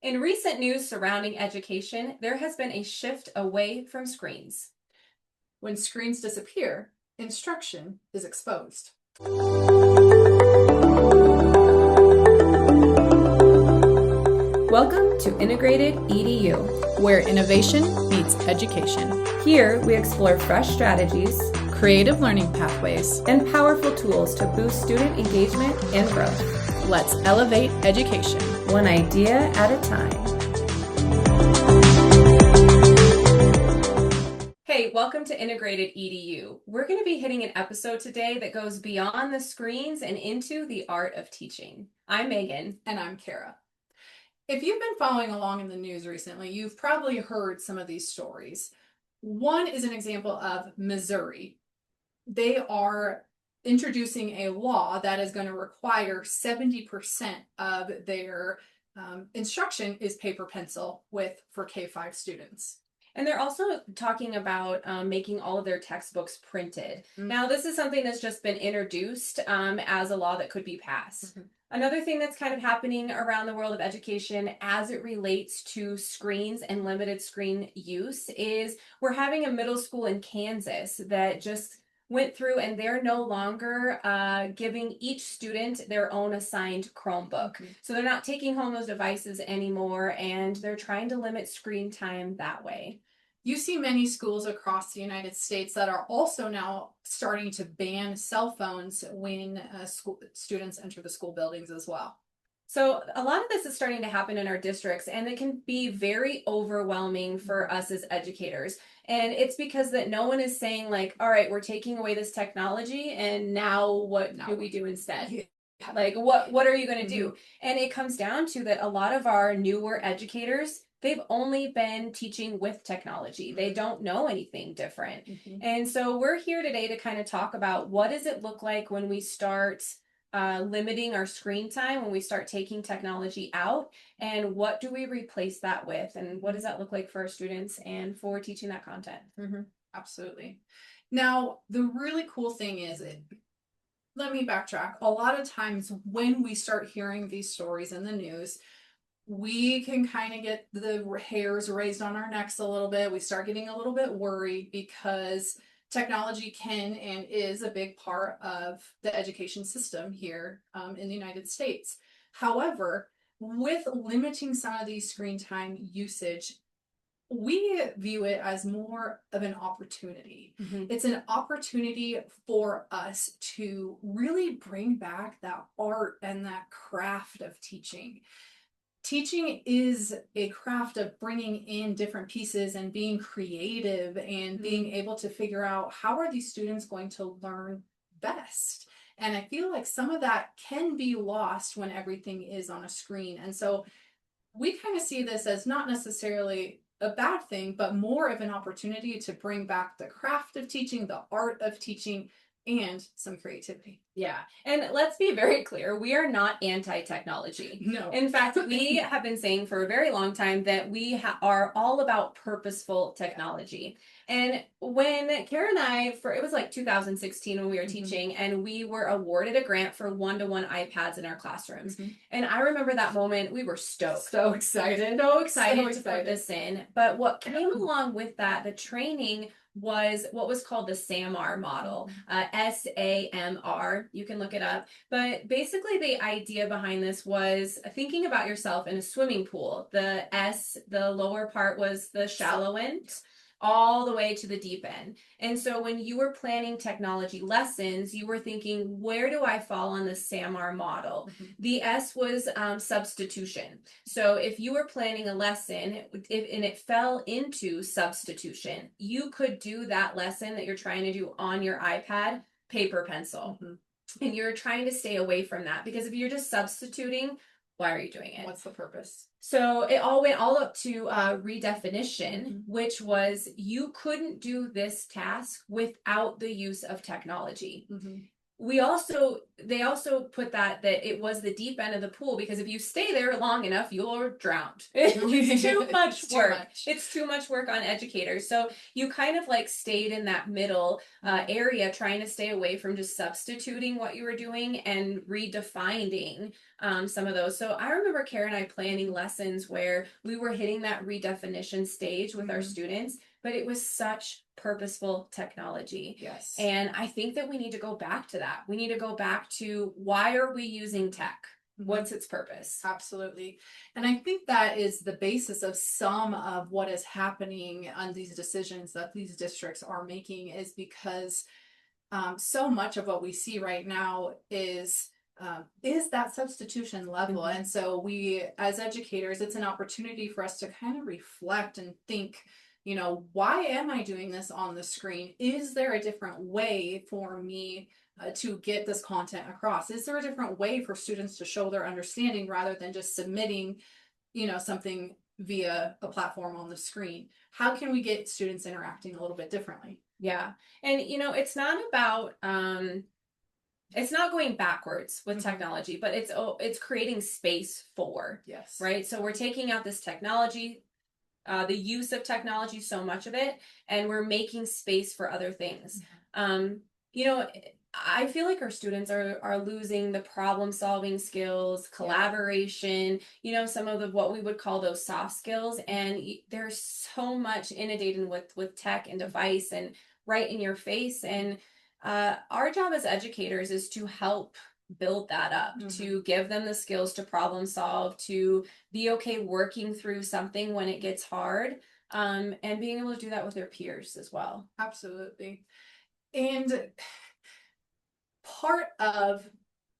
In recent news surrounding education, there has been a shift away from screens. When screens disappear, instruction is exposed. Welcome to Integrated EDU, where innovation meets education. Here we explore fresh strategies, creative learning pathways, and powerful tools to boost student engagement and growth. Let's elevate education, one idea at a time. Hey, welcome to Integrated EDU. We're going to be hitting an episode today that goes beyond the screens and into the art of teaching. I'm Megan. And I'm Kara. If you've been following along in the news recently, you've probably heard some of these stories. One is an example of Missouri. They are introducing a law that is going to require 70% of their instruction is paper pencil for K-5 students. And they're also talking about making all of their textbooks printed. Mm-hmm. Now, this is something that's just been introduced as a law that could be passed. Mm-hmm. Another thing that's kind of happening around the world of education as it relates to screens and limited screen use is we're having a middle school in Kansas that just went through and they're no longer giving each student their own assigned Chromebook. Mm-hmm. So they're not taking home those devices anymore, and they're trying to limit screen time that way. You see many schools across the United States that are also now starting to ban cell phones when students enter the school buildings as well. So a lot of this is starting to happen in our districts, and it can be very overwhelming for us as educators. And it's because that no one is saying like, all right, we're taking away this technology and now what do we do instead? Yeah. Like what are you going to do? And it comes down to that a lot of our newer educators, they've only been teaching with technology. They don't know anything different. Mm-hmm. And so we're here today to kind of talk about what does it look like when we start limiting our screen time, when we start taking technology out, and what do we replace that with, and what does that look like for our students and for teaching that content. Mm-hmm. Absolutely. Now, the really cool thing is, let me backtrack. A lot of times when we start hearing these stories in the news, we can kind of get the hairs raised on our necks a little bit. We start getting a little bit worried because technology can and is a big part of the education system here in the United States. However, with limiting some of these screen time usage, we view it as more of an opportunity. Mm-hmm. It's an opportunity for us to really bring back that art and that craft of teaching. Teaching is a craft of bringing in different pieces and being creative and being able to figure out how are these students going to learn best. And I feel like some of that can be lost when everything is on a screen. And so we kind of see this as not necessarily a bad thing, but more of an opportunity to bring back the craft of teaching, the art of teaching, and some creativity. Yeah. And let's be very clear, we are not anti-technology. No. In fact, we have been saying for a very long time that we are all about purposeful technology. And when Kara and I, it was like 2016 when we were teaching, and we were awarded a grant for one-to-one iPads in our classrooms. Mm-hmm. And I remember that moment, we were stoked. So excited to put this in. But what came along with that, the training, was what was called the SAMR model, SAMR. You can look it up. But basically the idea behind this was thinking about yourself in a swimming pool. The lower part was the shallow end, all the way to the deep end. And so when you were planning technology lessons, you were thinking, where do I fall on the SAMR model? Mm-hmm. The S was substitution. So if you were planning a lesson and it fell into substitution, you could do that lesson that you're trying to do on your iPad, paper pencil. Mm-hmm. And you're trying to stay away from that, because if you're just substituting, why are you doing it? What's the purpose? So it all went all up to redefinition, which was you couldn't do this task without the use of technology. Mm-hmm. they also put that it was the deep end of the pool, because if you stay there long enough, you're drowned. It's too much It's too work. much. It's too much work on educators. So you kind of like stayed in that middle area, trying to stay away from just substituting what you were doing and redefining some of those. So I remember Kara and I planning lessons where we were hitting that redefinition stage with our students, but it was such purposeful technology. Yes. And I think that we need to go back to that. We need to go back to, why are we using tech? What's its purpose? Absolutely. And I think that is the basis of some of what is happening on these decisions that these districts are making, is because so much of what we see right now is that substitution level. And so we, as educators, it's an opportunity for us to kind of reflect and think, you know, why am I doing this on the screen? Is there a different way for me to get this content across? Is there a different way for students to show their understanding rather than just submitting, you know, something via a platform on the screen? How can we get students interacting a little bit differently? Yeah. And you know, it's not going backwards with technology, but it's creating space for. Yes. Right? So we're taking out this technology, the use of technology, so much of it, and we're making space for other things. You know, I feel like our students are losing the problem solving skills, collaboration, you know, some of the what we would call those soft skills. And there's so much inundated with tech and device and right in your face. And our job as educators is to help build that up, to give them the skills to problem solve, to be okay working through something when it gets hard, and being able to do that with their peers as well. Absolutely. And part of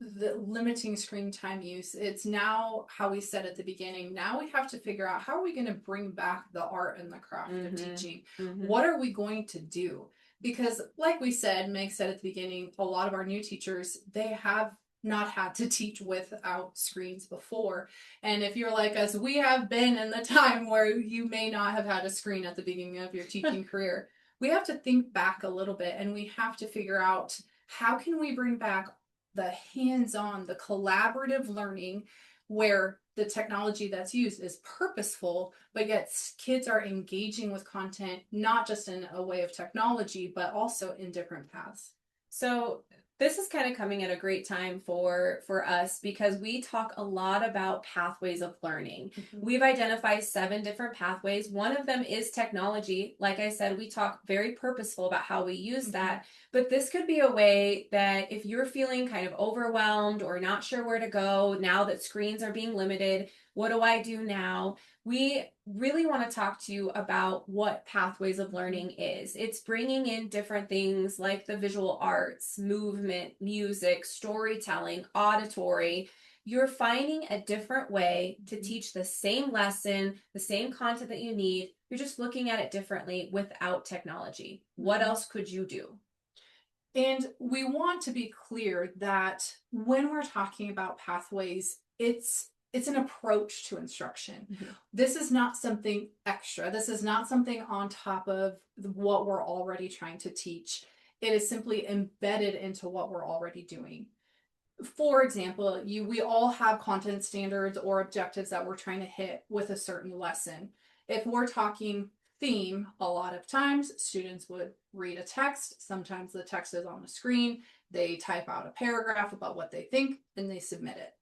the limiting screen time use, it's now how we said at the beginning, now we have to figure out, how are we going to bring back the art and the craft of teaching? What are we going to do? Because like we said, Meg said at the beginning, a lot of our new teachers, they have not had to teach without screens before. And if you're like us, we have been in the time where you may not have had a screen at the beginning of your teaching career. We have to think back a little bit, and we have to figure out, how can we bring back the hands-on, the collaborative learning, where the technology that's used is purposeful, but yet kids are engaging with content, not just in a way of technology, but also in different paths. So this is kind of coming at a great time for us, because we talk a lot about pathways of learning. We've identified 7 different pathways. One of them is technology. Like I said, we talk very purposeful about how we use that, but this could be a way that if you're feeling kind of overwhelmed or not sure where to go now that screens are being limited, what do I do now? We really want to talk to you about what pathways of learning is. It's bringing in different things like the visual arts, movement, music, storytelling, auditory. You're finding a different way to teach the same lesson, the same content that you need. You're just looking at it differently without technology. What else could you do? And we want to be clear that when we're talking about pathways, it's an approach to instruction. This is not something extra. This is not something on top of what we're already trying to teach. It is simply embedded into what we're already doing. For example, we all have content standards or objectives that we're trying to hit with a certain lesson. If we're talking theme, a lot of times students would read a text. Sometimes the text is on the screen. They type out a paragraph about what they think, and they submit it.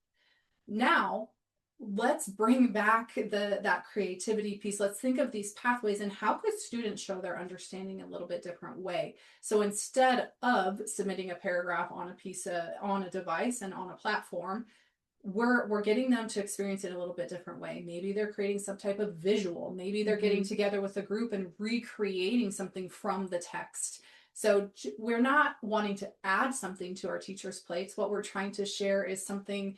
Now, let's bring back that creativity piece. Let's think of these pathways and how could students show their understanding a little bit different way. So instead of submitting a paragraph on a device and on a platform, we're getting them to experience it a little bit different way. Maybe they're creating some type of visual. Maybe they're getting together with a group and recreating something from the text. So we're not wanting to add something to our teachers' plates. What we're trying to share is something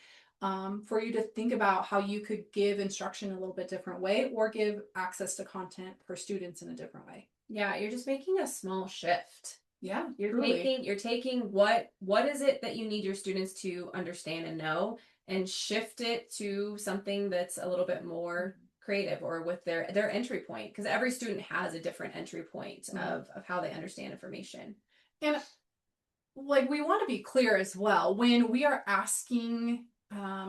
for you to think about how you could give instruction a little bit different way, or give access to content for students in a different way. Yeah, you're just making a small shift. Yeah, you're taking what is it that you need your students to understand and know, and shift it to something that's a little bit more creative, or with their entry point, because every student has a different entry point of how they understand information. And like we want to be clear as well when we are asking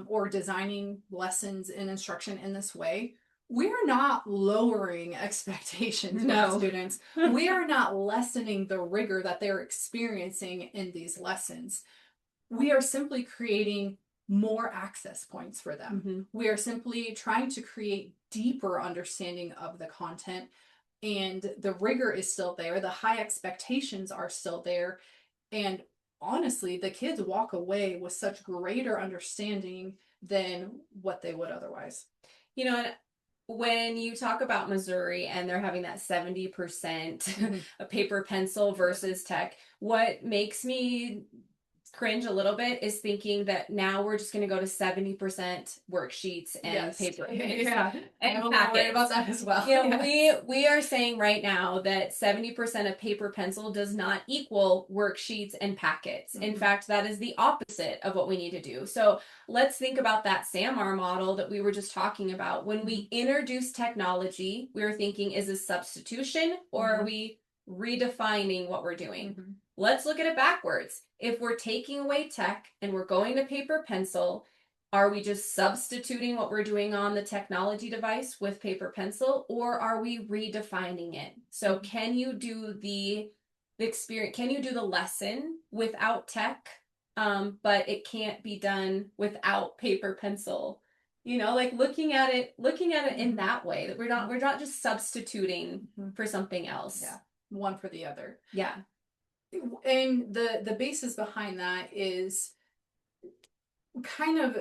or designing lessons and instruction in this way. We're not lowering expectations with No. students. We are not lessening the rigor that they're experiencing in these lessons. We are simply creating more access points for them. Mm-hmm. We are simply trying to create deeper understanding of the content, and the rigor is still there. The high expectations are still there. And honestly, the kids walk away with such greater understanding than what they would otherwise. You know, and when you talk about Missouri and they're having that 70% a paper pencil versus tech, what makes me cringe a little bit is thinking that now we're just going to go to 70% worksheets and Yes. paper Yeah. and I'm packets. worried about that as well. Yeah, Yes. we are saying right now that 70% of paper pencil does not equal worksheets and packets. In fact, that is the opposite of what we need to do. So let's think about that SAMR model that we were just talking about. When we introduce technology, we were thinking, is this substitution or are we redefining what we're doing? Let's look at it backwards. If we're taking away tech and we're going to paper pencil, are we just substituting what we're doing on the technology device with paper pencil, or are we redefining it? So can you do the experience, can you do the lesson without tech, but it can't be done without paper pencil? You know, like looking at it in that way, that we're not just substituting for something else. Yeah, one for the other. Yeah. And the basis behind that is kind of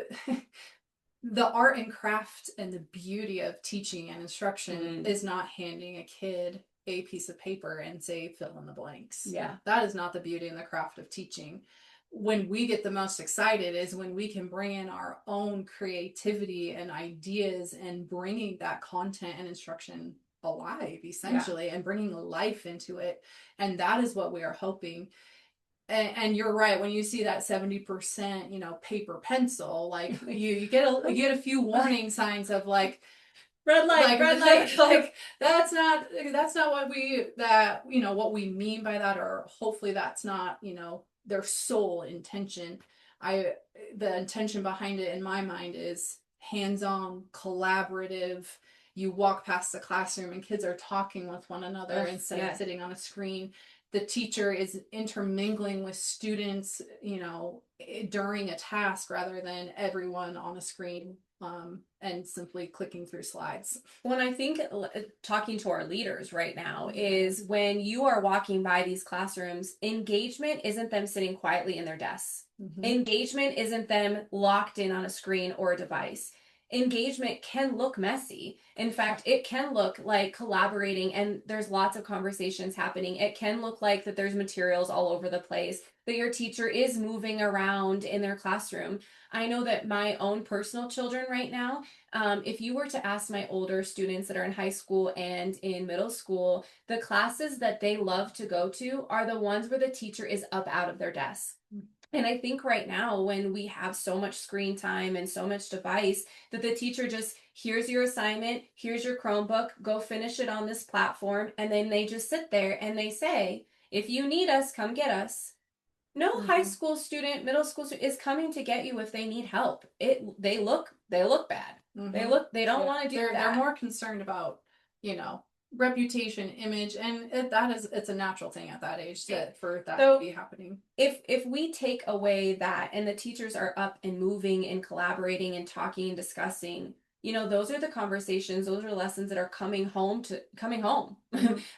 the art and craft and the beauty of teaching and instruction is not handing a kid a piece of paper and say fill in the blanks. Yeah. That is not the beauty and the craft of teaching. When we get the most excited is when we can bring in our own creativity and ideas and bringing that content and instruction alive, essentially, and bringing life into it. And that is what we are hoping. And you're right, when you see that 70%, paper pencil, like you get a few warning signs of like red light, like red light. like that's not what we mean by that, or hopefully that's not their sole intention. The intention behind it in my mind is hands-on, collaborative. You walk past the classroom and kids are talking with one another instead of sitting on a screen. The teacher is intermingling with students, during a task rather than everyone on a screen and simply clicking through slides. When I think talking to our leaders right now is when you are walking by these classrooms, engagement isn't them sitting quietly in their desks. Engagement isn't them locked in on a screen or a device. Engagement can look messy. In fact, it can look like collaborating and there's lots of conversations happening. It can look like that there's materials all over the place, that your teacher is moving around in their classroom. I know that my own personal children right now, if you were to ask my older students that are in high school and in middle school, the classes that they love to go to are the ones where the teacher is up out of their desk. And I think right now, when we have so much screen time and so much device, that the teacher just, here's your assignment, here's your Chromebook, go finish it on this platform. And then they just sit there and they say, if you need us, come get us. No high school student, middle school student is coming to get you if they need help. They look bad. They don't want to do that. They're more concerned about, reputation, image, and it's a natural thing at that age for that to be happening. If we take away that and the teachers are up and moving and collaborating and talking and discussing, those are the conversations, those are lessons that are coming home.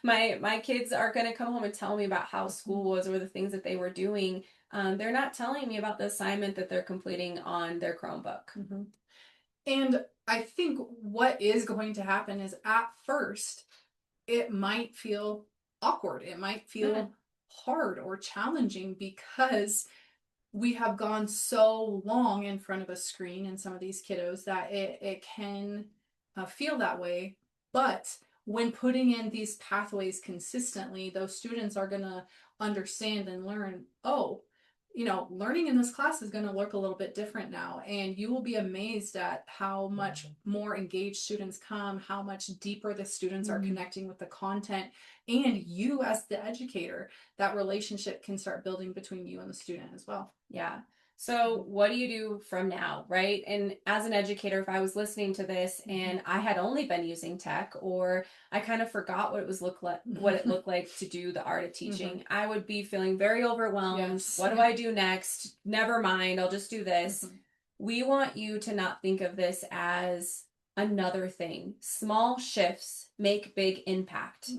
My kids are going to come home and tell me about how school was or the things that they were doing. They're not telling me about the assignment that they're completing on their Chromebook. And I think what is going to happen is at first it might feel awkward. It might feel hard or challenging because we have gone so long in front of a screen in some of these kiddos that it can feel that way. But when putting in these pathways consistently, those students are going to understand and learn, oh, learning in this class is going to look a little bit different now. And you will be amazed at how much more engaged students come, how much deeper the students are connecting with the content. And you, as the educator, that relationship can start building between you and the student as well. Yeah. So what do you do from now, right? And as an educator, if I was listening to this and I had only been using tech, or I kind of forgot what it looked like to do the art of teaching, I would be feeling very overwhelmed. Yes. What do I do next? Never mind, I'll just do this. We want you to not think of this as another thing. Small shifts make big impact.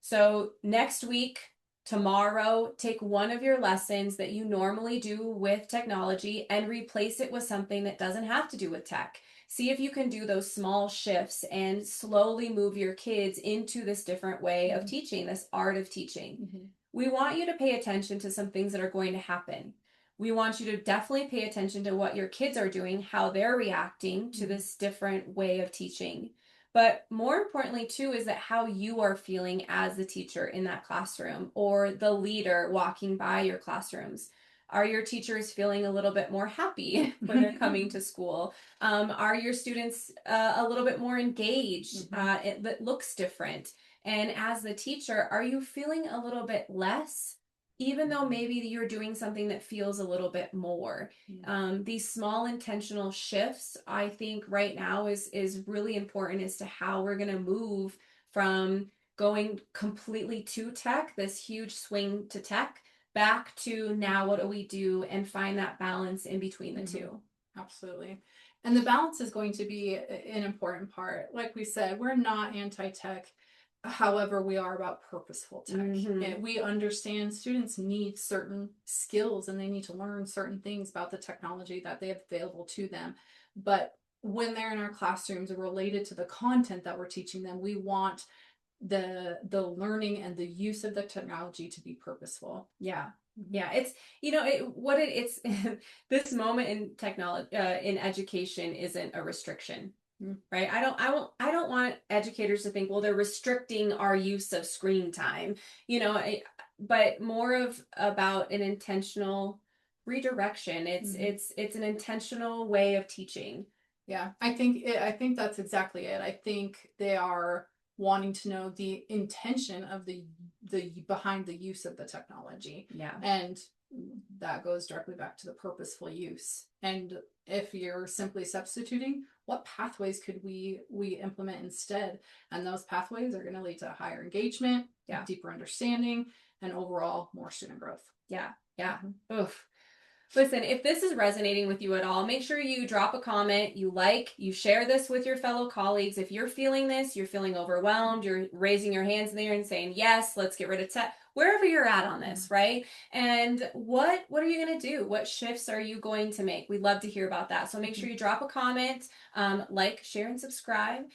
So next week, tomorrow, take one of your lessons that you normally do with technology and replace it with something that doesn't have to do with tech. See if you can do those small shifts and slowly move your kids into this different way of teaching, this art of teaching. We want you to pay attention to some things that are going to happen. We want you to definitely pay attention to what your kids are doing, how they're reacting to this different way of teaching. But more importantly, too, is that how you are feeling as the teacher in that classroom or the leader walking by your classrooms. Are your teachers feeling a little bit more happy when they're coming to school? Are your students a little bit more engaged? That looks different. And as the teacher, are you feeling a little bit less, even though maybe you're doing something that feels a little bit more? These small intentional shifts, I think right now is really important as to how we're going to move from going completely to tech, this huge swing to tech, back to now what do we do, and find that balance in between the two. Absolutely. And the balance is going to be an important part. Like we said, we're not anti-tech. However, we are about purposeful tech. And we understand students need certain skills and they need to learn certain things about the technology that they have available to them. But when they're in our classrooms related to the content that we're teaching them, we want the learning and the use of the technology to be purposeful. Yeah. It's it's this moment in technology in education isn't a restriction. Right. I don't want educators to think, well, they're restricting our use of screen time, but more about an intentional redirection. It's an intentional way of teaching. Yeah, I think that's exactly it. I think they are wanting to know the intention of the behind the use of the technology. Yeah. And that goes directly back to the purposeful use. And if you're simply substituting, what pathways could we implement instead? And those pathways are going to lead to higher engagement, deeper understanding, and overall more student growth. Yeah. Oof. Listen, if this is resonating with you at all, make sure you drop a comment, you share this with your fellow colleagues. If you're feeling this, you're feeling overwhelmed, you're raising your hands in the air and saying, yes, let's get rid of tech, wherever you're at on this, right? And what are you going to do? What shifts are you going to make? We'd love to hear about that. So make sure you drop a comment, share, and subscribe.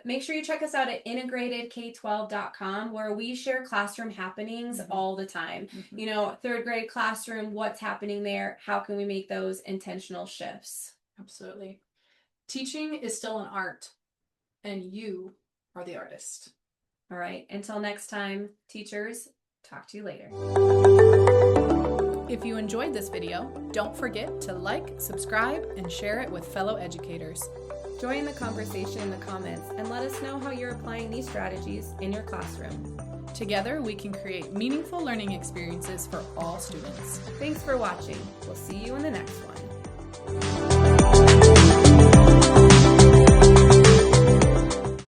Make sure you check us out at integratedk12.com, where we share classroom happenings all the time. Third grade classroom, what's happening there? How can we make those intentional shifts? Absolutely. Teaching is still an art, and you are the artist. All right. Until next time, teachers, talk to you later. If you enjoyed this video, don't forget to like, subscribe, and share it with fellow educators. Join the conversation in the comments and let us know how you're applying these strategies in your classroom. Together, we can create meaningful learning experiences for all students. Thanks for watching. We'll see you in the next one.